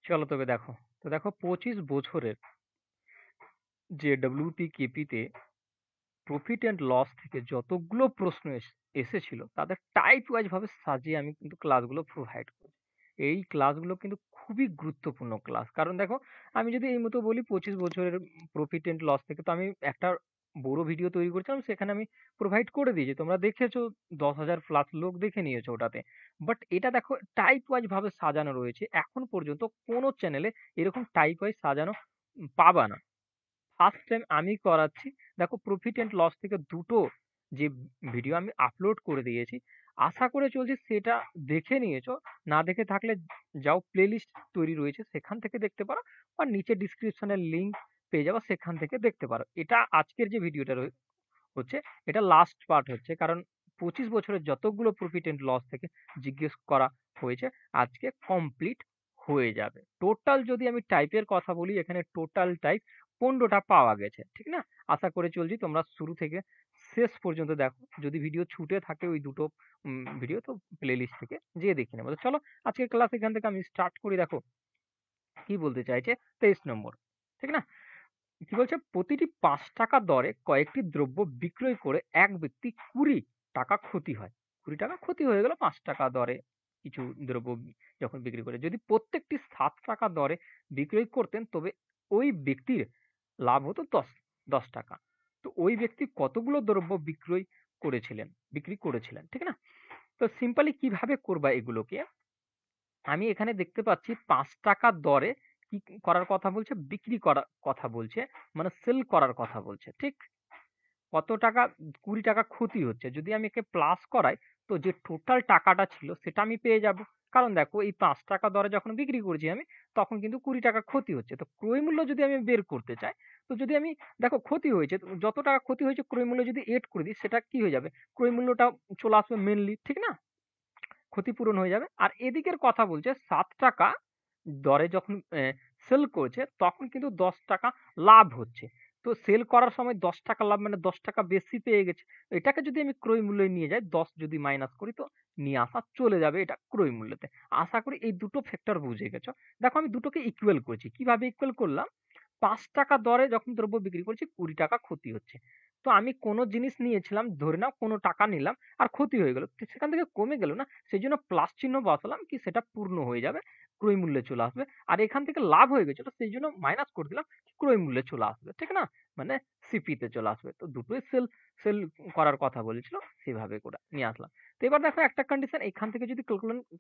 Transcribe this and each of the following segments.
চলো তবে দেখো। তো দেখো 25 বছরের যে WPKP তে প্রফিট অ্যান্ড লস থেকে যতগুলো প্রশ্ন এসেছিল তাদের টাইপ ওয়াইজ ভাবে সাজিয়ে আমি কিন্তু ক্লাসগুলো প্রোভাইড করি। এই ক্লাসগুলো কিন্তু খুবই গুরুত্বপূর্ণ ক্লাস। কারণ দেখো, আমি যদি এই মতো বলি 25 বছরের প্রফিট অ্যান্ড লস থেকে, তো আমি একটা বড় ভিডিও তৈরি করেছিলাম, সেখানে আমি প্রোভাইড করে দিয়েছি, তোমরা দেখেছো, 10,000 প্লাস লোক দেখে নিয়েছো ওটাতে। বাট এটা দেখো টাইপ ওয়াইজ ভাবে সাজানো রয়েছে, এখন পর্যন্ত কোনো চ্যানেলে এরকম টাইপ ওয়াইজ সাজানো পাবা না। ফার্স্ট টাইম আমি করাচ্ছি। দেখো প্রফিট এন্ড লস থেকে দুটো যে ভিডিও আমি আপলোড করে দিয়েছি, আশা করে চলছি সেটা দেখে নিয়েছো। না দেখে থাকলে যাও, প্লেলিস্ট তৈরি রয়েছে সেখান থেকে দেখতে পারো, আর নিচে ডিসক্রিপশনের লিংক পেয়ে যাবো, সেখান থেকে দেখতে পারো। এটা আজকের যে ভিডিওটা হচ্ছে, এটা লাস্ট পার্ট হচ্ছে, কারণ 25 বছরের যতগুলো প্রফিট এন্ড লস থেকে জিজ্ঞেস করা হয়েছে আজকে কমপ্লিট হয়ে যাবে। টোটাল যদি আমি টাইপের কথা বলি, এখানে টোটাল টাইপ 15টা পাওয়া গেছে, ঠিক না? আশা করে চলছি তোমরা শুরু থেকে শেষ পর্যন্ত দেখো। যদি ভিডিও ছুটে থাকে ওই দুটো ভিডিও, তো প্লেলিস্ট থেকে যেয়ে দেখে নেবো। তো চলো আজকের ক্লাস এখান থেকে আমি স্টার্ট করি। দেখো কি বলতে চাইছে, 23 নম্বর, ঠিক না? কি বলছে, প্রতিটি 5 টাকা দরে কয়েকটি দ্রব্য বিক্রয় করে এক ব্যক্তি 20 টাকা ক্ষতি হয়। 20 টাকা ক্ষতি হয়ে গেল 5 টাকা দরে কিছু দ্রব্য যখন বিক্রি করে। যদি প্রত্যেকটি 7 টাকা দরে বিক্রয় করতেন, তবে ওই ব্যক্তির লাভ হতো 10 টাকা। তো ওই ব্যক্তি কতগুলো দ্রব্য বিক্রি করেছিলেন, ঠিক না? তো সিম্পলি কিভাবে করবা এগুলোকে, আমি এখানে দেখতে পাচ্ছি 5 টাকা দরে কি করার কথা বলছে, বিক্রি করার কথা বলছে, মানে সেল করার কথা বলছে, ঠিক? কত টাকা, 20 টাকা ক্ষতি হচ্ছে, যদি আমি একে প্লাস করাই, তো যে টোটাল টাকাটা ছিল সেটা আমি পেয়ে যাব। কারণ দেখো এই 5 টাকা দরে যখন বিক্রি করেছি আমি, তখন কিন্তু 20 টাকা ক্ষতি হচ্ছে। তো ক্রয় মূল্য যদি আমি বের করতে চাই, তো যদি আমি, দেখো ক্ষতি হয়েছে, তো যত টাকা ক্ষতি হয়েছে ক্রয় মূল্য যদি এড করে দিই, সেটা কি হয়ে যাবে, ক্রয় মূল্যটা চলে আসবে মেনলি, ঠিক না? ক্ষতিপূরণ হয়ে যাবে। আর এদিকের কথা বলছে 7 টাকা দরে যখন সেল করছে, তখন কিন্তু 10 টাকা লাভ হচ্ছে। তো সেল করার সময় 10 টাকা লাভ মানে 10 টাকা বেশি পেয়ে গেছে। এটাকে যদি আমি ক্রয় মূল্যে নিয়ে যাই, 10 যদি মাইনাস করি, তো নিয়ে আসা চলে যাবে এটা ক্রয় মূল্যতে। আশা করি এই দুটো ফ্যাক্টর বুঝে গেছো। দেখো আমি দুটোকে ইকুয়াল করেছি। কিভাবে ইকুয়াল করলাম, 5 টাকা দরে যখন দ্রব্য বিক্রি করছি, 20 টাকা ক্ষতি হচ্ছে। তো আমি কোনো জিনিস নিয়েছিলাম, ধরে নাও কোনো টাকা নিলাম, আর ক্ষতি হয়ে গেল, সেখান থেকে কমে গেল না, সেই জন্য প্লাস চিহ্ন বসালাম, কি সেটা পূর্ণ হয়ে যাবে, ক্রয় মূল্যে চলে আসবে। আর এখান থেকে লাভ হয়ে গেছিল, সেই জন্য মাইনাস করে দিলাম, ক্রয় মূল্যে চলে আসবে, ঠিক না? মানে সিপিতে চলে আসবে। তো দুটোই সেল সেল করার কথা বলেছিল, সেভাবে করে নিয়ে আসলাম। তো এবার দেখো একটা কন্ডিশন, এখান থেকে যদি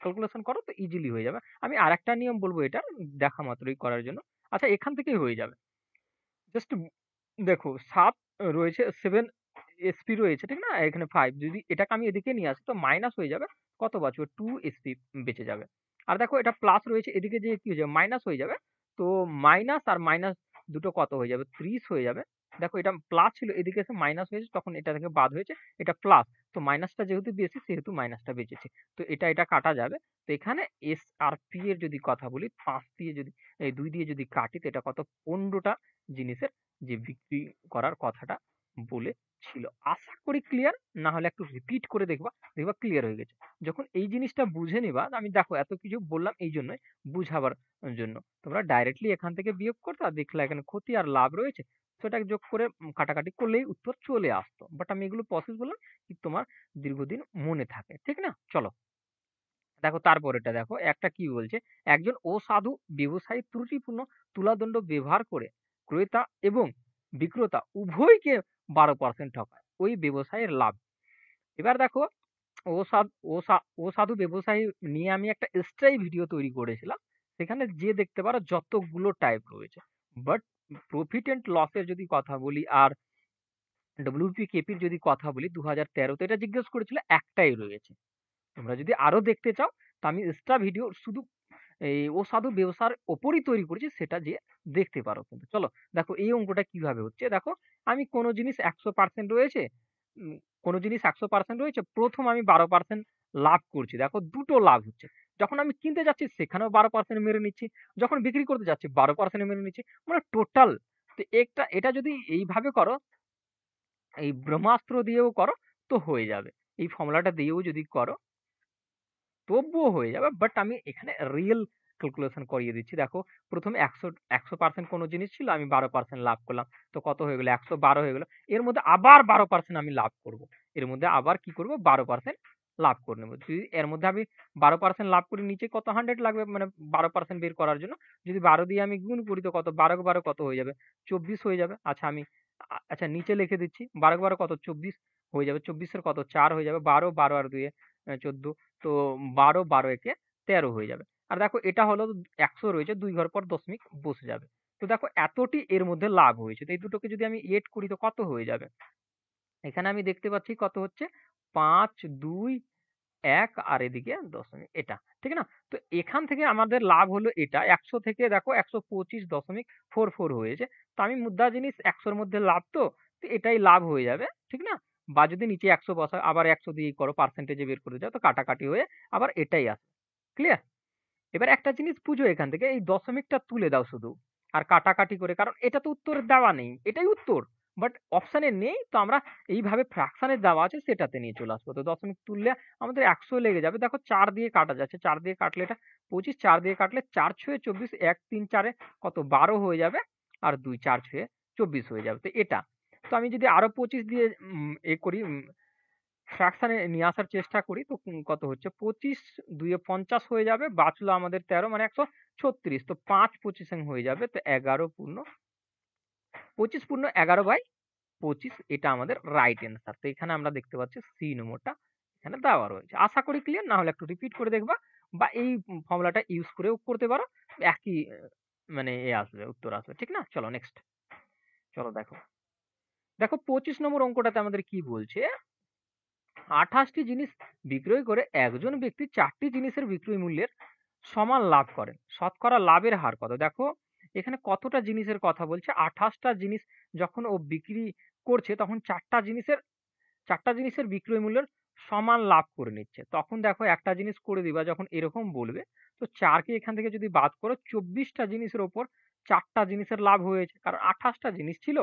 ক্যালকুলেশন করো তো ইজিলি হয়ে যাবে। আমি আরেকটা নিয়ম বলবো এটা দেখা মাত্রই করার জন্য। আচ্ছা, এখান থেকেই হয়ে যাবে। জাস্ট দেখো 7 রয়েছে, 7 এসপি রয়েছে, ঠিক না? এখানে 5, যদি এটাকে আমি এদিকে নিয়ে আসি, তো মাইনাস হয়ে যাবে, কত বাঁচবে, 2 এসপি বেঁচে যাবে। আর দেখো এটা প্লাস রয়েছে, এদিকে যে কি হয়ে যাবে, মাইনাস হয়ে যাবে। তো মাইনাস আর মাইনাস দুটো কত হয়ে যাবে, 30 হয়ে যাবে। দেখো এটা প্লাস ছিল, এদিকে এসে মাইনাস হয়েছে, তখন এটা থেকে বাদ হয়েছে, এটা প্লাস। তো মাইনাসটা যেহেতু বেশি, সেহেতু মাইনাসটা বেঁচেছে। তো এটা কাটা যাবে। তো এখানে এস আর পি এর যদি কথা বলি, 5 দিয়ে যদি, এই 2 দিয়ে যদি কাটি, তো এটা কত, 15টা জিনিসের যে বিক্রি করার কথাটা বলেছিল। আশা করি ক্লিয়ার। না হলে একটু রিপিট করে দেখবা, দেখবা ক্লিয়ার হয়ে গেছে। যখন এই জিনিসটা বুঝে নিবা, আমি দেখো এত কিছু বললাম এই জন্যই, বুঝাবার জন্য। তোমরা ডাইরেক্টলি এখান থেকে বিয়োগ করতে, আর দেখলে এখানে ক্ষতি আর লাভ রয়েছে, সেটাকে যোগ করে কাটাকাটি করলেই উত্তর চলে আসতো। বাট আমি এগুলো প্রসেস বললাম কি তোমার দীর্ঘদিন মনে থাকে, ঠিক না? চলো দেখো তারপরেটা দেখো, একটা কি বলছে, একজন অসাধু ব্যবসায়ী ত্রুটিপূর্ণ তুলাদণ্ড ব্যবহার করে ক্রেতা এবং বিক্রেতা উভয়কে 12% ঠকায়, ওই ব্যবসায়ীর লাভ। এবার দেখো, অসাধু ব্যবসায়ী নিয়ে আমি একটা এক্সট্রাই ভিডিও তৈরি করেছিলাম, সেখানে যে দেখতে পারো যতগুলো টাইপ রয়েছে। বাট প্রফিট এন্ড লসের যদি কথা বলি, আর ডব্লিউপিকেপির যদি কথা বলি, 2013-তে এটা জিজ্ঞেস করেছিল, একটাই রয়েছে। তোমরা যদি আরো দেখতে চাও, তো আমি এক্সট্রা ভিডিও শুধু এই অসাধু ব্যবসার ওপরই তৈরি করেছি, সেটা যে দেখতে পারো। কিন্তু চলো দেখো এই অঙ্কটা কিভাবে হচ্ছে। দেখো আমি কোনো জিনিস 100% রয়েছে, উম, কোনো জিনিস 100% রয়েছে, প্রথম আমি 12% লাভ করছি। দেখো দুটো লাভ হচ্ছে, যখন আমি কিনতে যাচ্ছি সেখানেও 12% মেরে নিচ্ছি, যখন বিক্রি করতে যাচ্ছি 12% মেরে নিচ্ছি, মানে টোটাল। তো এটা যদি এইভাবে করো, এই ব্রহ্মাস্ত্র দিয়েও করো, তো হয়ে যাবে। এই ফর্মুলাটা দিয়েও যদি করো, তবুও হয়ে যাবে। বাট আমি এখানে রিয়েল ক্যালকুলেশন করিয়ে দিচ্ছি। দেখো প্রথমে 100% কোনো জিনিস ছিল, আমি 12% লাভ করলাম। তো কত হয়ে গেল? 112 হয়ে গেল। এর মধ্যে আবার 12% আমি লাভ করব। এর মধ্যে আবার কি করব? 12% লাভ করে নেব। যদি এর মধ্যে আমি 12% লাভ করি, নিচে কত 100 লাগবে মানে 12% বের করার জন্য। যদি 12 দিয়ে আমি গুণ করি তো কত? 12 × 12 কত হয়ে যাবে? 24 হয়ে যাবে। আচ্ছা আমি আচ্ছা নিচে লিখে দিচ্ছি। 12 × 12 কত? 24 হয়ে যাবে। 24 এর কত? 4 হয়ে যাবে। 12, 12 আর 2 এ 14। তো 12, 12 একে 13 হয়ে যাবে। আর দেখো এটা হলো 100 রয়েছে, 2 ঘর পর দশমিক বসে যাবে। তো দেখো এতটি এর মধ্যে লাভ হয়েছে। তো এই দুটোকে যদি আমি এড করি তো কত হয়ে যাবে? এখানে আমি দেখতে পাচ্ছি কত হচ্ছে? 5, 2, 1 আর এদিকে দশমিক এটা। ঠিক না? তো এখান থেকে আমাদের লাভ হলো এটা। 100 থেকে দেখো 125.44 হয়েছে। তো আমি মুদ্রা জিনিস 100 র মধ্যে লাভ তো এটাই লাভ হয়ে যাবে। ঠিক না? বা যদি নিচে 100 বসাও, আবার 100 দিয়েই করো, পার্সেন্টেজে বের করে যাও, তো কাটাকাটি হয়ে আবার এটাই আসে। ক্লিয়ার? এবার একটা জিনিস বুঝো, এখান থেকে এই দশমিকটা তুলে দাও শুধু। আর কাটাকাটি করে, কারণ এটা তো উত্তর দেওয়া নেই। এটাই উত্তর। বাট অপশনে নেই, তো আমরা এইভাবে ফ্র্যাকশনে দেওয়া আছে সেটাতে নিয়ে চলে আসবো। তো দশমিক তুললে আমাদের 100 লেগে যাবে। দেখো 4 দিয়ে কাটা যাচ্ছে। 4 দিয়ে কাটলে এটা 25, 4 দিয়ে কাটলে 4 ছয়ে 24, 1 3 4 এ কত? 12 হয়ে যাবে। আর 2 4 ছয়ে 24 হয়ে যাবে। তো এটা। তো আমি যদি আরো 25 দিয়ে এ করি, ফ্র্যাকশনে নিয়ে আসার চেষ্টা করি, তো কত হচ্ছে? 25, 2 এ 50 হয়ে যাবে। বাঁচলো আমাদের 13 মানে 136। তো 5 25 হয়ে যাবে। তো 11 পূর্ণ 25 পূর্ণ 11/25 এটা আমাদের রাইট অ্যান্সার। তো এখানে আমরা দেখতে পাচ্ছি সি নম্বরটা এখানে দেওয়া রয়েছে। আশা করি ক্লিয়ার। না হলে একটু রিপিট করে দেখবা, বা এই ফর্মুলাটা ইউজ করেও করতে পারো। একই মানে আসবে, উত্তর আসবে। ঠিক না? চলো নেক্সট। চলো দেখো। দেখো 25 নম্বর অঙ্কটাতে আমাদের কি বলছে? 28টি জিনিস বিক্রয় করে একজন ব্যক্তি 4টি জিনিসের বিক্রয় মূল্যের সমান লাভ করেন। শতকরা লাভের হার কত? দেখো এখানে কতটা জিনিসের কথা বলছে? 28টা জিনিস যখন ও বিক্রি করছে, তখন 4টা জিনিসের বিক্রয় মূল্যের সমান লাভ করে নিচ্ছে। তখন দেখো একটা জিনিস করে দিবা, যখন এরকম বলবে, তো 4 কে এখান থেকে যদি বাদ করো, 24টা জিনিসের ওপর 4টা জিনিসের লাভ হয়েছে। কারণ 28টা জিনিস ছিল,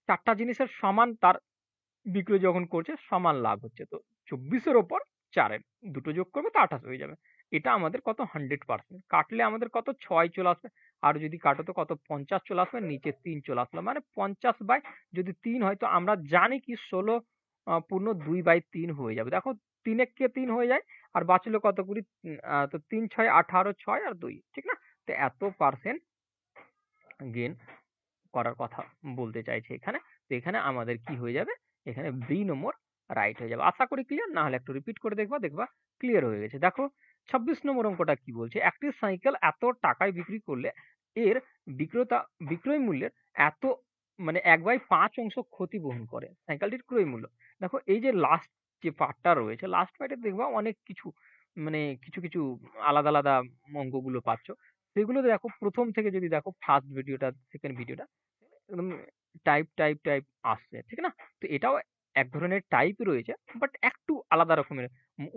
4টা জিনিসের সমান তার বিক্রয় যখন করছে, সমান লাভ হচ্ছে। তো 24 এর ওপর 4 এর দুটো যোগ করবে তো 28 হয়ে যাবে। এটা আমাদের কত? 100%। কাটলে আমাদের কত? 6 চলে আসবে। আর যদি কাটো তো কত? 50 চলে আসবে। নিচে 3 চলে আসলো। মানে 50 বাই যদি 3 হয়, তো আমরা জানি কি 16 পূর্ণ 2/3 হয়ে যাবে। দেখো 3 একে 3 হয়ে যায়। আর বাঁচলো কত কুড়ি? তো 3 6 18, 6 আর 2। ঠিক না? তো এত পার্সেন্ট গেইন করার কথা বলতে চাইছে এখানে। তো এখানে আমাদের কি হয়ে যাবে? এখানে বি নম্বর রাইট হয়ে যাবে। আশা করি ক্লিয়ার। না হলে একটু রিপিট করে দেখবা, দেখবা ক্লিয়ার হয়ে গেছে। দেখো 26 নম্বর অঙ্কটা কি বলছে? একটি সাইকেল এত টাকায় বিক্রি করলে এর বিক্রেতা বিক্রয় মূল্যের এত মানে 1/5 অংশ ক্ষতি বহন করে সাইকেলটির ক্রয় মূল্য। দেখো এই যে লাস্ট যে পার্টটা রয়েছে, লাস্ট পার্টে দেখবা অনেক কিছু মানে কিছু আলাদা আলাদা অঙ্কগুলো পাচ্ছ। সেগুলো দেখো প্রথম থেকে যদি দেখো, ফার্স্ট ভিডিওটা, সেকেন্ড ভিডিওটা, একদম টাইপ আসছে। ঠিক না? তো এটাও এক ধরনের টাইপ রয়েছে, বাট একটু আলাদা রকমের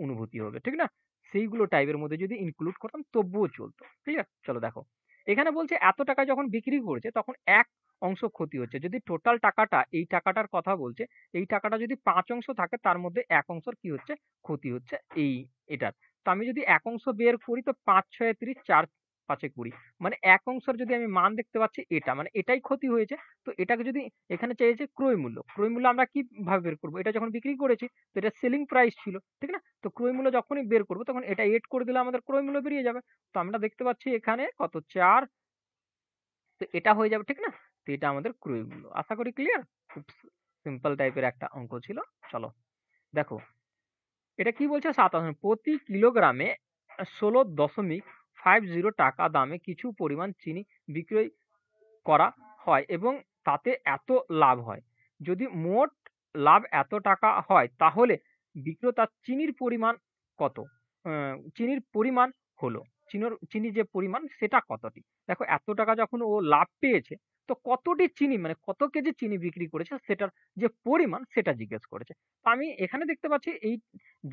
অনুভূতি হবে। ঠিক না? সেইগুলো টাইপের মধ্যে যদি ইনক্লুড করতাম তবুও চলতো। ক্লিয়ার? চলো দেখো। এখানে বলছে এত টাকা যখন বিক্রি করছে, তখন এক অংশ ক্ষতি হচ্ছে। যদি টোটাল টাকাটা, এই টাকাটার কথা বলছে, এই টাকাটা যদি 5 অংশ থাকে, তার মধ্যে এক অংশের কি হচ্ছে? ক্ষতি হচ্ছে এই এটার। তো আমি যদি এক অংশ বের করি, তো 5 6 30, 4 5 20, মানে এক অংশের যদি আমি মান দেখতে পাচ্ছি এটা, মানে এটাই ক্ষতি হয়েছে। তো এটাকে যদি এখানে চেয়েছে ক্রয় মূল্য, ক্রয় মূল্য আমরা কি ভাবে বের করবো? এটা যখন বিক্রি করেছি, তো এটা সেলিং প্রাইস ছিল। ঠিক না? তো ক্রয় মূল্য যখনই বের করবো, তখন এটা এড করে দিলে আমাদের ক্রয় মূল্য বেরিয়ে যাবে। তো আমরা দেখতে পাচ্ছি এখানে কত? 4। তো এটা হয়ে যাবে। ঠিক না? তো এটা আমাদের ক্রয় মূল্য। আশা করি ক্লিয়ার। খুব সিম্পল টাইপের একটা অঙ্ক ছিল। চলো দেখো এটা কি বলছে? 57 প্রতি কিলোগ্রামে 16.50 টাকা দামে কিছু পরিমাণ চিনি বিক্রয় করা হয় এবং তাতে এত লাভ হয়। যদি মোট লাভ এত টাকা হয়, তাহলে বিক্রেতার চিনির পরিমাণ কত? চিনির পরিমাণ হলো, চিনির যে পরিমাণ সেটা কতটি? দেখো এত টাকা যখন ও লাভ পেয়েছে, তো কতটি চিনি মানে কত কেজি চিনি বিক্রি করেছে সেটার যে পরিমাণ সেটা জিজ্ঞেস করেছে। তো আমি এখানে দেখতে পাচ্ছি এই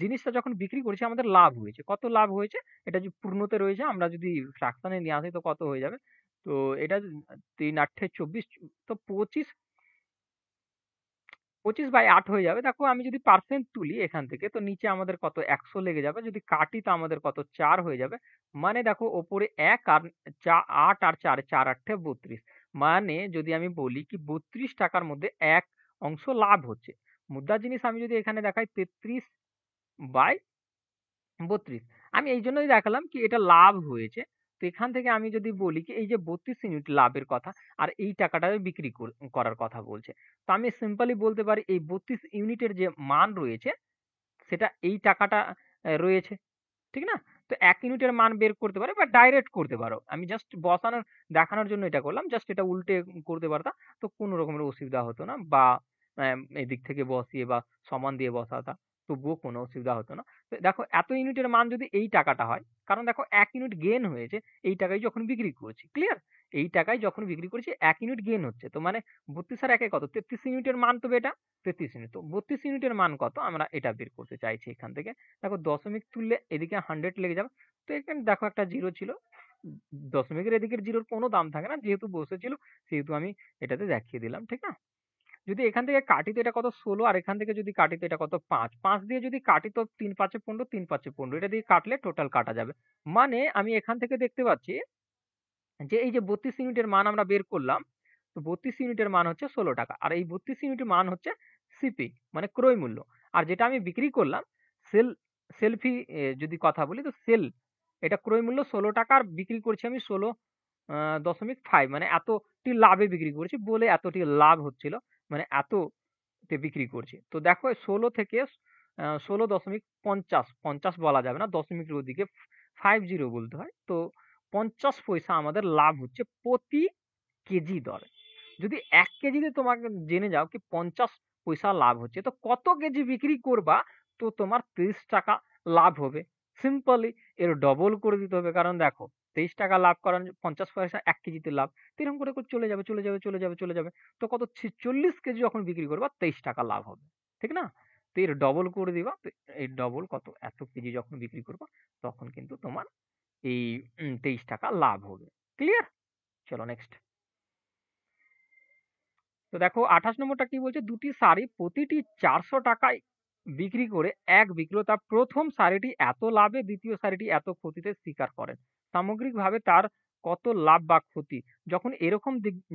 জিনিসটা যখন বিক্রি করেছি আমাদের লাভ হয়েছে। কত লাভ হয়েছে? এটা যে পূর্ণতে রয়েছে, আমরা যদি ফ্র্যাকশনে নিয়ে আসি তো কত হয়ে যাবে? তো এটা 3 8 24, তো 25 25/8 হয়ে যাবে। দেখো আমি যদি পার্সেন্ট তুলি এখান থেকে, তো নিচে আমাদের কত 100 লেগে যাবে। যদি কাটি তো আমাদের কত 4 হয়ে যাবে। মানে দেখো ওপরে 1 আর 8 আর 4 4 8 32। মানে যদি আমি বলি কি 32 টাকার মধ্যে এক অংশ লাভ হচ্ছে। মুদ্রার জিনিস আমি যদি এখানে দেখাই 33/32। আমি এই জন্যই দেখালাম কি এটা লাভ হয়েছে। তো এখান থেকে আমি যদি বলি কি এই যে 32 ইউনিট লাভের কথা আর এই টাকাটা বিক্রি করার কথা বলছে। তো আমি সিম্পলি বলতে পারি এই 32 ইউনিটের যে মান রয়েছে সেটা এই টাকাটা রয়েছে। ঠিক না? তো ১ ইউনিটের মান বের করতে পারো বা ডাইরেক্ট করতে পারো। আমি জাস্ট বসানোর দেখানোর জন্য এটা করলাম। জাস্ট এটা উল্টে করতে পারতাম। তো কোনো রকমের অসুবিধা হতো না বা এদিক থেকে বসিয়ে বা সমান দিয়ে বসাতা তবুও কোনো অসুবিধা হতো না। তো দেখো এত ইউনিটের মান যদি এই টাকাটা হয়, কারণ দেখো ১ ইউনিট গেইন হয়েছে এই টাকায় যখন বিক্রি করছি। ক্লিয়ার? এই টাকায় যখন বিক্রি করেছি ১ ইউনিট গেইন হচ্ছে। তো মানে ৩২ আর ১ এ কত? ৩৩ ইউনিটের মান তো এটা। ৩৩ ইউনিট। তো ৩২ ইউনিটের মান কত? আমরা এটা বের করতে চাইছি এখান থেকে। দেখো দশমিক তুললে এদিকে 100 লেগে যাবে। তো এখানে দেখো একটা জিরো ছিল। দশমিকের এদিকের জিরোর কোনো দাম থাকে না। যেহেতু বসেছিল সেহেতু আমি এটাতে দেখিয়ে দিলাম। ঠিক না? যদি এখান থেকে কাটি তো এটা কত ১৬ আর এখান থেকে যদি কাটি তো এটা কত ৫। ৫ দিয়ে যদি কাটি তো ৩ ৫ এ ১৫, ৩ ৫ এ ১৫। এটা দিয়ে কাটলে টোটাল কাটা যাবে। মানে আমি এখান থেকে দেখতে পাচ্ছি যে এই যে ৩২ ইউনিটের মান আমরা বের করলাম, তো ৩২ ইউনিটের মান হচ্ছে ৳১৬ আর এই ৩২ ইউনিটের মান হচ্ছে সিপি মানে ক্রয় মূল্য। আর যেটা আমি বিক্রি করলাম সেল সেল ফি যদি কথা বলি তো সেল এটা ক্রয় মূল্য ৳১৬ আর বিক্রি করছি আমি ১৬.৫ মানে এতটি লাভে বিক্রি করেছি বলে এতটি লাভ হচ্ছিল। মানে এততে বিক্রি করছি। তো দেখো ১৬ থেকে ১৬.৫০ ৫০ বলা যাবে না। দশমিকের ওদিকে ৫০ বলতে হয়। তো ৫০ পয়সা আমাদের লাভ হচ্ছে প্রতি কেজি দরে। যদি ১ কেজিতে তোমাকে জেনে যাও কি ৫০ পয়সা লাভ হচ্ছে, তো কত কেজি বিক্রি করবা তো তোমার ৳৩০ লাভ হবে। সিম্পলি এর ডবল করে দিতে হবে। কারণ দেখো ৳৩০ লাভ করার ৫০ পয়সা ১ কেজিতে লাভ। তো এরকম করে চলে যাবে, চলে যাবে, চলে যাবে, চলে যাবে। তো কত ৪৬ কেজি যখন বিক্রি করবা ৳২৩ লাভ হবে। ঠিক না? তো এর ডবল করে দিবা। তো এই ডবল কত? এত কেজি যখন বিক্রি করবা তখন কিন্তু তোমার এই ৳২৩ লাভ হবে। ক্লিয়ার? চলো নেক্সট। তো দেখো ২৮ নম্বরটা কি বলছে? দুটি শাড়ি প্রতিটি ৳৪০০ বিক্রি করে এক বিক্রেতা ১ম শাড়িটি এত লাভে, দ্বিতীয় শাড়িটি এত ক্ষতিতে স্বীকার করেন। সামগ্রিকভাবে তার কত লাভ বা ক্ষতি? যখন এরকম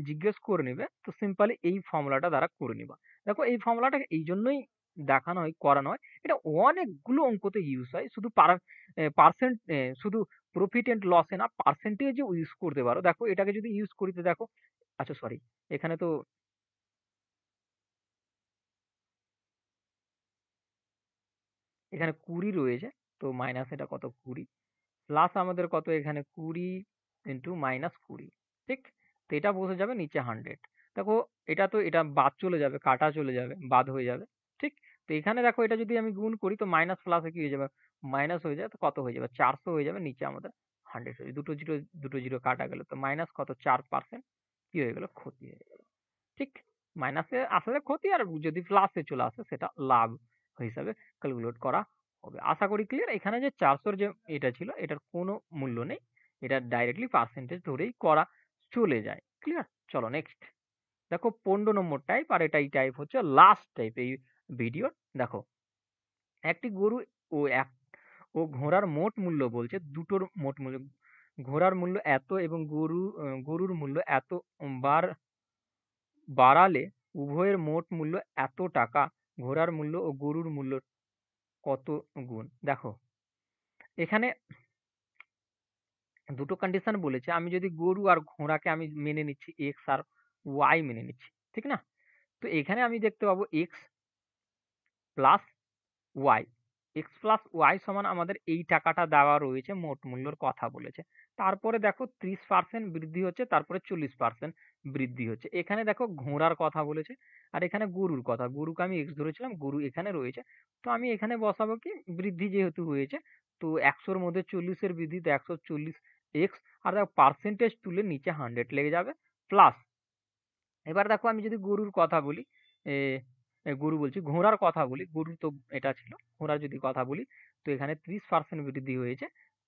জিজ্ঞেস করে নিবে তো সিম্পলি এই ফর্মুলাটা দ্বারা করে নিবা। দেখো এই ফর্মুলাটা এই জন্যই দেখানো হয়, করানো হয়। এটা অনেকগুলো অঙ্কতে ইউজ হয়। শুধু পার্সেন্ট শুধু প্রফিট এন্ড লস এ না পার্সেন্টেজও ইউজ করতে পারো। দেখো এটাকে যদি ইউজ করি তো দেখো আচ্ছা সরি এখানে তো এখানে ২০ রয়েছে। তো মাইনাস এটা কত ২০ প্লাস আমাদের কত এখানে ২০ ইন্টু মাইনাস ২০ ঠিক? তো এটা বসে যাবে নিচে 100। দেখো এটা তো এটা বাদ চলে যাবে, কাটা চলে যাবে, বাদ হয়ে যাবে। ঠিক? তো এখানে দেখো এটা যদি আমি গুণ করি তো মাইনাস প্লাসে কি হয়ে যাবে? মাইনাস হয়ে যায় তো কত হয়ে যাবে? ৪০০ হয়ে যাবে নিচে আমাদের 100 হয়ে যাবে। দুটো জিরো কাটা গেল। তো মাইনাস কত 4% কি হয়ে গেল? ক্ষতি হয়ে গেল। ঠিক? মাইনাসে আসলে ক্ষতি আর যদি প্লাসে চলে আসে সেটা লাভ হিসাবে ক্যালকুলেট করা হবে। আশা করি ক্লিয়ার? এখানে যে ৪০০ র যে এটা ছিল এটার কোনো মূল্য নেই। এটা ডাইরেক্টলি পার্সেন্টেজ ধরেই করা চলে যায়। ক্লিয়ার? চলো নেক্সট। দেখো ১৫ নম্বর টাইপ আর এটা এই টাইপ হচ্ছে লাস্ট টাইপ এই ভিডিওর। দেখো একটি গরু ও এক ও ঘোড়ার মোট মূল্য বলছে দুটোর মোট মূল্য। ঘোড়ার মূল্য এত এবং গরুর মূল্য এত বার বাড়ালে উভয়ের মোট মূল্য এত টাকা। ঘোড়ার মূল্য ও গরুর মূল্য কত গুণ? দেখো এখানে দুটো কন্ডিশন বলেছে। আমি যদি গরু আর ঘোড়াকে আমি মেনে নিচ্ছি এক্স আর ওয়াই মেনে নিচ্ছি। ঠিক না? তো এখানে আমি দেখতে পাবো X plus Y. X plus Y সমান আমাদের এই টাকাটা দেওয়া রয়েছে মোট মূল্যর কথা বলেছে। তারপরে দেখো ৩০% বৃদ্ধি হচ্ছে, তারপরে ৪০% বৃদ্ধি হচ্ছে। এখানে দেখো ঘোড়ার কথা বলেছে আর এখানে গরুর কথা। গরুকে আমি এক্স ধরেছিলাম, গরু এখানে রয়েছে। তো আমি এখানে বসাবো কি বৃদ্ধি যেহেতু হয়েছে তো ১০০ র মধ্যে ৪০ এর বৃদ্ধি তো ১৪০ এক্স আর দেখো পার্সেন্টেজ তুলে নিচে 100 লেগে যাবে প্লাস এবার দেখো আমি যদি গরুর কথা বলি, এ গরু বলছি ঘোড়ার কথা বলি, গরু তো এটা ছিল। ঘোড়ার যদি কথা বলি তো এখানে ৩০% বৃদ্ধি হয়েছে।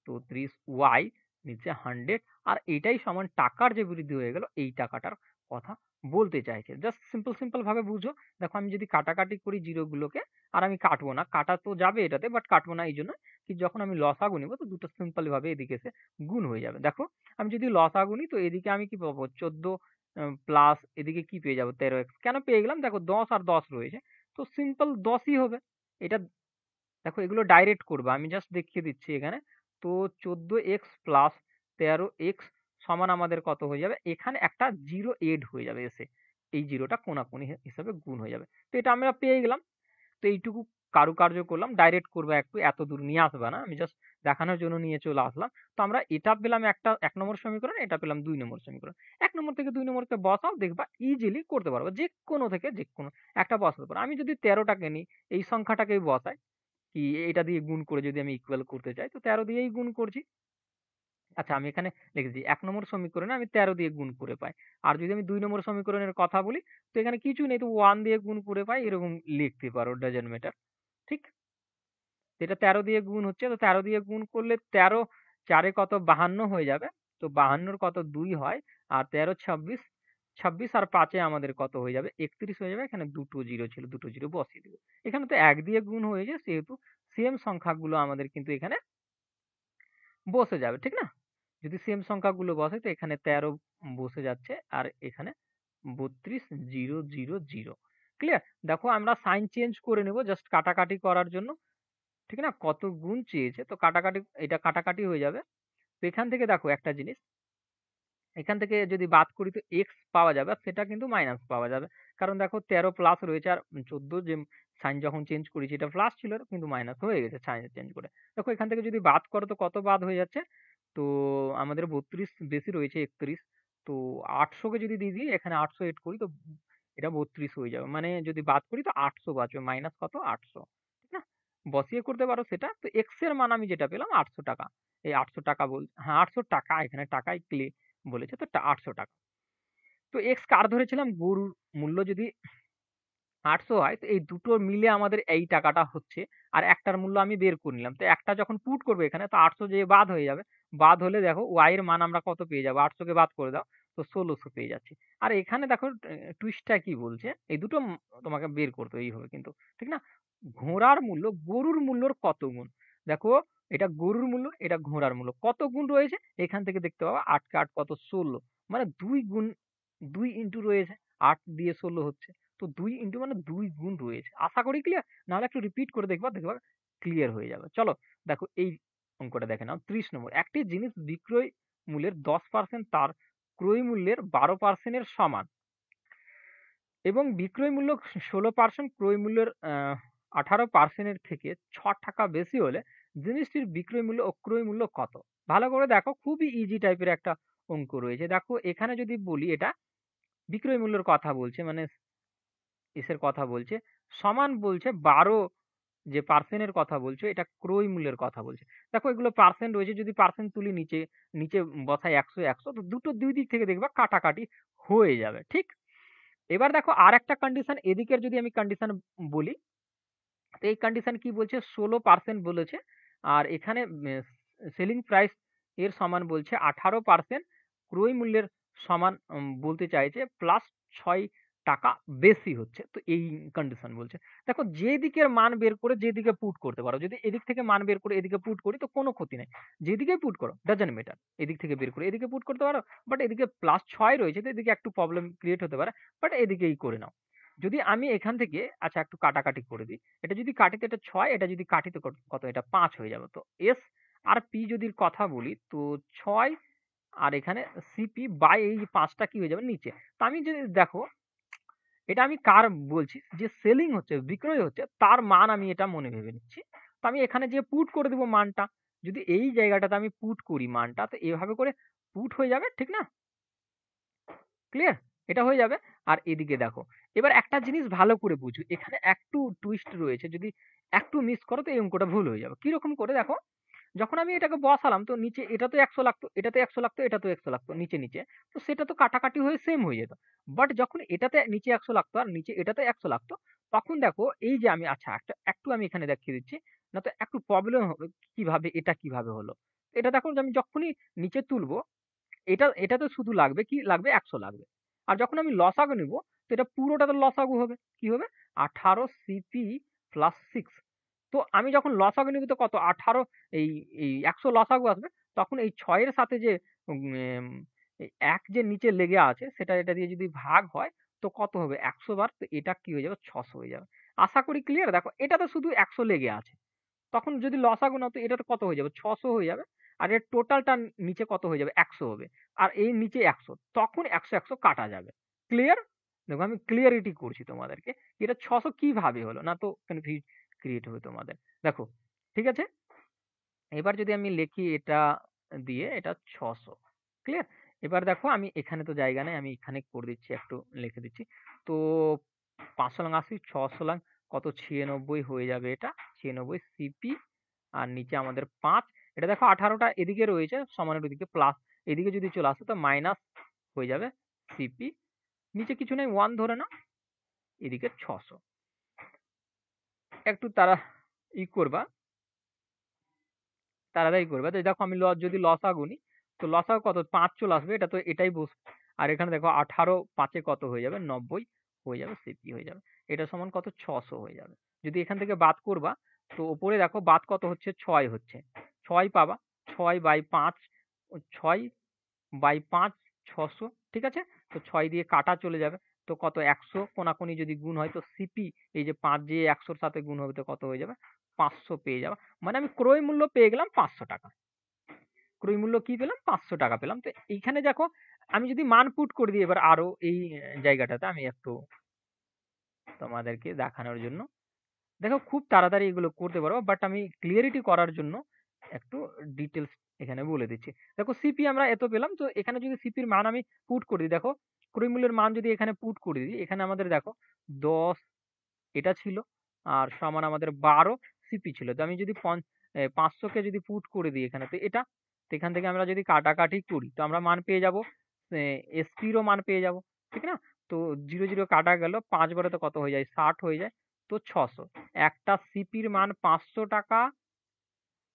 তো ৩০ ওয়াই নিচে 100 আর এটাই সমান টাকার যে বৃদ্ধি হয়ে গেল এই টাকাটার কথা বলতে চাইছে। জাস্ট সিম্পল ভাবে বুঝো। দেখো আমি যদি কাটাকাটি করি জিরোগুলোকে, আর আমি কাটবো না। কাটা তো যাবে এটাতে, বাট কাটবো না এইজন্য কি, যখন আমি লসাগু নিবো তো দুটো সিম্পল ভাবে এদিকে এসে গুণ হয়ে যাবে। দেখো আমি যদি লসাগু নিই তো এদিকে আমি কি পাবো 14 প্লাস এদিকে কি পেয়ে যাবো 13x। কেন পেয়ে গেলাম? দেখো 10 আর 10 রয়েছে, তো সিম্পল 10ই হবে। এটা দেখো এগুলো ডাইরেক্ট করবা, আমি জাস্ট দেখিয়ে দিচ্ছি এখানে। তো 14x প্লাস 13x সমান আমাদের কত হয়ে যাবে? এখানে একটা জিরো এড হয়ে যাবে এসে, এই জিরোটা কোনাকুনি হিসাবে গুণ হয়ে যাবে। তো এটা আমরা পেয়ে গেলাম। তো এইটুকু কারুকার্য করলাম, ডাইরেক্ট করবা, একটু এত দূর নিয়ে আসবা না, আমি জাস্ট দেখানোর জন্য নিয়ে চলে আসলাম। তো আমরা এটা পেলাম একটা 1 নম্বর সমীকরণ, এটা পেলাম 2 নম্বর সমীকরণ। 1 নম্বর থেকে 2 নম্বরকে বসাও, দেখবা ইজিলি করতে পারবো, যে কোনো থেকে যে কোনো একটা বসাতে পারো। আমি যদি 13টাকে নিই, এই সংখ্যাটাকেই বসাই, কি এটা দিয়ে গুণ করে যদি আমি ইকুয়াল করতে চাই, তো 13 দিয়েই গুণ করছি। আচ্ছা আমি এখানে লিখেছি 1 নম্বর সমীকরণে আমি 13 দিয়ে গুণ করে পাই। আর যদি আমি 2 নম্বর সমীকরণের কথা বলি, তো এখানে কিছুই নেই, তো 1 দিয়ে গুণ করে পাই, এরকম লিখতে পারো, ডাজন্ট ম্যাটার। ঠিক, এটা 13 দিয়ে গুণ হচ্ছে, তো 13 দিয়ে গুণ করলে 13 চারে কত 52 হয়ে যাবে। তো 52 কত 2 হয়, আর 13 26, 26 আর 5-এ আমাদের কত হয়ে যাবে? 31 হয়ে যাবে। এখানে দুটো জিরো ছিল, দুটো জিরো বসিয়ে দিব। এখানে তো 1 দিয়ে গুণ হয়েছে, সেহেতু সেম সংখ্যাগুলো আমাদের কিন্তু এখানে বসে যাবে, ঠিক না? যদি সেম সংখ্যাগুলো বসে তো এখানে 13 বসে যাচ্ছে, আর এখানে 32 0 0 0। ক্লিয়ার? দেখো আমরা সাইন চেঞ্জ করে নেব জাস্ট কাটাকাটি করার জন্য, ঠিক না? কত গুণ চেয়েছে, তো কাটাকাটি, এটা কাটাকাটি হয়ে যাবে। তো এখান থেকে দেখো একটা জিনিস, এখান থেকে যদি বাদ করি তো এক্স পাওয়া যাবে, আর সেটা কিন্তু মাইনাস পাওয়া যাবে। কারণ দেখো 13 প্লাস রয়েছে, আর 14 যে সাইন যখন চেঞ্জ করেছি এটা প্লাস ছিল, কিন্তু মাইনাস হয়ে গেছে সাইন চেঞ্জ করে। দেখো এখান থেকে যদি বাদ করো তো কত বাদ হয়ে যাচ্ছে? তো আমাদের 32 বেশি রয়েছে 31। তো 800 কে যদি দিয়ে দিই, এখানে 800 এড করি, তো এটা 32 হয়ে যাবে। মানে যদি বাদ করি তো 800 বাঁচবে, মাইনাস কত 800, ঠিক না? বসিয়ে করতে পারো সেটা। তো এক্স এর মান আমি যেটা পেলাম 800 টাকা। এই 800 টাকা হ্যাঁ 800 টাকা, এখানে টাকাই বলেছে, তো 800 টাকা। তো এক্স কার ধরেছিলাম? গরুর মূল্য যদি 800 হয়, তো এই দুটো মিলে আমাদের এই টাকাটা হচ্ছে। আর একটার মূল্য আমি বের করে নিলাম, তো একটা যখন পুট করবো এখানে, তো 800 যে বাদ হয়ে যাবে। বাদ হলে দেখো ওয়াই এর মান আমরা কত পেয়ে যাবো? 800 কে বাদ করে দাও, তো 1600 পেয়ে যাচ্ছি। আর এখানে দেখো টুইস্টটা কি বলছে, এই দুটো তোমাকে বের করতে হবে কিন্তু, ঠিক না? ঘোড়ার মূল্য গরুর মূল্যর কত গুণ। দেখো এটা গরুর মূল্য, এটা ঘোড়ার মূল্য, কত গুণ রয়েছে এখান থেকে দেখতে পাবো। 8 কে 8 কত 16, মানে 2 গুণ, 2 ইন্টু রয়েছে, 8 দিয়ে 16 হচ্ছে। তো 2 ইন্টু মানে 2 গুণ রয়েছে। আশা করি ক্লিয়ার। নাহলে একটু রিপিট করে দেখবা, দেখবা ক্লিয়ার হয়ে যাবে। চলো দেখো এই অঙ্কটা দেখে নাও। 30 নম্বর, একটি জিনিস বিক্রয় মূল্যের 10% তার ক্রয় মূল্যের 12% এর সমান, এবং বিক্রয় মূল্য 16%, ক্রয় মূল্যের 18% এর থেকে 6 টাকা বেশি হলে জিনিসটির বিক্রয় মূল্য ও ক্রয় মূল্য কত? ভালো করে দেখো, খুবই ইজি টাইপের একটা অঙ্ক রয়েছে। দেখো এখানে যদি বলি, এটা বিক্রয় মূল্যের কথা বলছে, মানে ইসের কথা বলছে, সমান বলছে 12 যে পার্সেন্টের কথা বলছে, এটা ক্রয় মূল্যের কথা বলছে। দেখো এগুলো পার্সেন্ট রয়েছে, যদি পার্সেন্ট তুলি নিচে, নিচে বসাই 100 100, তো দুটো দুই দিক থেকে দেখবা কাটাকাটি হয়ে যাবে, ঠিক? এবার দেখো আর একটা কন্ডিশন, এদিকের যদি আমি কন্ডিশন বলি, তো এই কন্ডিশন কি বলছে? 16% বলেছে। আর এখানে সেলিং প্রাইস এর সমান বলছে 18%, ক্রয় মূল্যের সমান বলতে চাইছে প্লাস 6 টাকা বেশি হচ্ছে। তো এই কন্ডিশন বলছে। দেখো যে দিকের মান বের করে যেদিকে পুট করতে পারো, যদি এদিক থেকে মান বের করে এদিকে পুট করি তো কোনো ক্ষতি নাই। যেদিকেই পুট করো ডাজন্ট ম্যাটার, এদিক থেকে বের করে এদিকে পুট করতে পারো, বাট এদিকে +6 রয়েছে, তো এদিকে একটু প্রবলেম ক্রিয়েট হতে পারে, বাট এদিকেই করে নাও। যদি আমি এখান থেকে আচ্ছা একটু কাটাকাটি করে দিই, এটা যদি কাটি তো এটা 6, এটা যদি কাটি তো কত? এটা 5 হয়ে যাবে। তো এস আর পি যদি কথা বলি, তো 6 আর এখানে সিপি বাই এই 5টা কি হয়ে যাবে নিচে। তো আমি যদি দেখো, এটা আমি কার বলছি, যে সেলিং হচ্ছে, বিক্রয় হচ্ছে, তার মান আমি এটা মনে ভেবে নিচ্ছি। তো আমি এখানে যে পুট করে দিব মানটা, যদি এই জায়গাটাতে আমি পুট করি মানটা, তো এভাবে করে পুট হয়ে যাবে, ঠিক না? ক্লিয়ার? এটা হয়ে যাবে। আর এদিকে দেখো, এবার একটা জিনিস ভালো করে বুঝো, এখানে একটু টুইস্ট রয়েছে, যদি একটু মিস করো তো এই অঙ্কটা ভুল হয়ে যাবে। কিরকম করে দেখো, যখন আমি এটাকে বসালাম তো নিচে এটা তো 100 লাগতো, এটা তো 100 লাগতো, এটা তো 100 লাগতো নিচে নিচে, তো সেটা তো কাটাকাটি হয়ে সেম হয়ে যেত। বাট যখন এটাতে নিচে 100 লাগতো আর নিচে এটাতে 100 লাগতো, তখন দেখো এই যে আমি আচ্ছা একটা একটু আমি এখানে দেখিয়ে দিচ্ছি, না তো একটু প্রবলেম হবে কিভাবে, এটা কিভাবে হলো। এটা দেখো যে আমি যখনই নিচে তুলবো, এটাতে শুধু লাগবে কি লাগবে 100 লাগবে। আর যখন আমি লসাগু নিব, তো এটা পুরোটা তো লসাগু হবে। কি হবে? 18 CP প্লাস 6। তো আমি যখন লসাগু নিব তো কত? 18, এই এই 100 লসাগু আসবে। তখন এই 6 এর সাথে যে এই 1 যে নিচে লেগে আছে, সেটা এটা দিয়ে যদি ভাগ হয়, তো কত হবে? 100 বার। তো এটা কি হয়ে যাবে? 600 হয়ে যাবে। আশা করি ক্লিয়ার? দেখো এটাতে শুধু 100 লেগে আছে। তখন যদি লসাগু নাও, তো এটাতে কত হয়ে যাবে? 600 হয়ে যাবে। আর এর টোটালটা নিচে কত হয়ে যাবে? 100 হবে। আর এই নিচে 100, তখন 100 100 কাটা যাবে। ক্লিয়ার? দেখো আমি ক্লিয়ারিটি করছি তোমাদেরকে। এটা 600 কিভাবে হলো? না তো কনফিউজ ক্রিয়েট হবে তোমাদের। দেখো, ঠিক আছে? এবার যদি আমি লিখি এটা দিয়ে, এটা 600। ক্লিয়ার? এবার দেখো আমি এখানে তো জায়গা নেই, আমি এখানে করে দিচ্ছি, একটু লিখে দিচ্ছি। তো 500 লং 80, 600 লং কত? 96 হয়ে যাবে এটা। 96 সিপি। আর নিচে আমাদের 5। এটা দেখো 18টা এদিকে রয়েছে, সমানের ওদিকে প্লাস, এদিকে যদি চলে আসে তো মাইনাস হয়ে যাবে সিপি। নিচে কিছু নেই, 1 ধরে নাও। এদিকে 600। একটু তারা করবা, তাড়াতাড়ি করবে। তো দেখো আমি যদি লসাগু নিই, তো লসাগু কত? 5 চলে আসবে, এটা তো এটাই বসবে। আর এখানে দেখো 18 5 কত হয়ে যাবে? 90 হয়ে যাবে, সিপি হয়ে যাবে। এটা সমান কত? 600 হয়ে যাবে। যদি এখান থেকে বাদ করবা, তো উপরে দেখো বাদ কত হচ্ছে? 6 হচ্ছে। 6 পাবা, 6/5, 6/5 600। ঠিক আছে? তো 6 দিয়ে কাটা চলে যাবে। তো কত? 100 কোনাকুনি যদি গুণ হয়, তো সিপি এই যে 5 যে 100 এর সাথে গুণ হবে, তো কত হয়ে যাবে? 500 পেয়ে যাবা। মানে আমি ক্রয় মূল্য পেয়ে গেলাম 500 টাকা। ক্রয় মূল্য কি পেলাম? 500 টাকা পেলাম। তো এইখানে দেখো আমি যদি মান পুট করে দিই এবার আরো এই জায়গাটাতে, আমি একটু তোমাদেরকে দেখানোর জন্য, দেখো খুব তাড়াতাড়ি এগুলো করতে পারবো, বাট আমি ক্লিয়ারিটি করার জন্য একটু ডিটেলস এখানে বলে দিচ্ছি। দেখো সিপি আমরা এত পেলাম, তো এখানে যদি সিপির মান আমি পুট করে দিই, দেখো ক্রয় মূল্যের মান যদি এখানে পুট করে দিই, এখানে আমাদের দেখো 10 এটা ছিল, আর সমান আমাদের 12 সিপি ছিল। তো আমি যদি 500 কে যদি পুট করে দিই এখানে, তো এটা, তো এখান থেকে আমরা যদি কাটাকাটি করি, তো আমরা মান পেয়ে যাব, এসপিরও মান পেয়ে যাব। ঠিক না? তো 0 0 কাটা গেল, 5 বারে তো কত হয়ে যায়? 60 হয়ে যায়। তো 600। একটা সিপির মান 500 টাকা,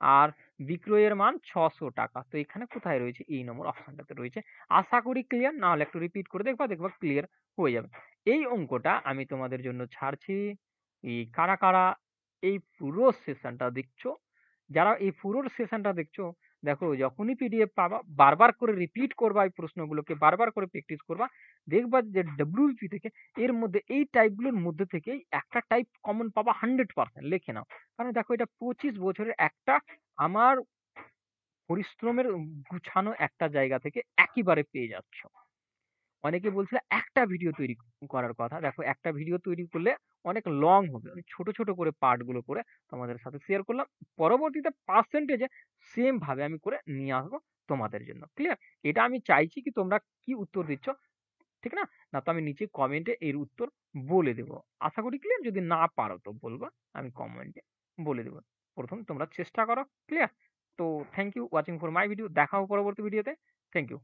আর বিক্রয়ের মান 600 টাকা। তো এখানে কোথায় রয়েছে? এই নম্বর অপশনটাতে রয়েছে। আশা করি ক্লিয়ার। না হলে একটু রিপিট করে দেখবা, দেখবা ক্লিয়ার হয়ে যাবে। এই অঙ্কটা আমি তোমাদের জন্য ছাড়ছি। কারা কারা এই পুরো সেশনটা দেখছো, যারা এই পুরো সেশনটা দেখছো, দেখো যখনই পিডিএফ পাবা বারবার করে রিপিট করবা, এই প্রশ্নগুলোকে বারবার করে প্র্যাকটিস করবা। দেখবা যে ডব্লিউপি থেকে এর মধ্যে এই টাইপগুলোর মধ্যে থেকে একটা টাইপ কমন পাবা 100%। লিখে নাও। কারণ দেখো এটা 25 বছরের একটা আমার পরিশ্রমের গুছানো একটা জায়গা থেকে একেবারে পেয়ে যাচ্ছ। অনেকে বলছিল একটা ভিডিও তৈরি করার কথা। দেখো একটা ভিডিও তৈরি করলে অনেক লং হবে। আমি ছোট, ছোট করে পার্ট গুলো করে তোমাদের সাথে শেয়ার করলাম। পরবর্তীতে পার্সেন্টেজে সেম ভাবে আমি করে নিয়ে আসবো তোমাদের জন্য। ক্লিয়ার? এটা আমি চাইছি কি তোমরা কি উত্তর দিচ্ছ, ঠিক না? না তো আমি নিচে কমেন্টে এর উত্তর বলে দেব। আশা করি ক্লিয়ার? যদি না পারো তো বলবা, আমি কমেন্টে বলে দেব। প্রথম তোমরা চেষ্টা করো। ক্লিয়ার? তো thank you watching for my video. দেখা হবে পরবর্তী ভিডিওতে। Thank you.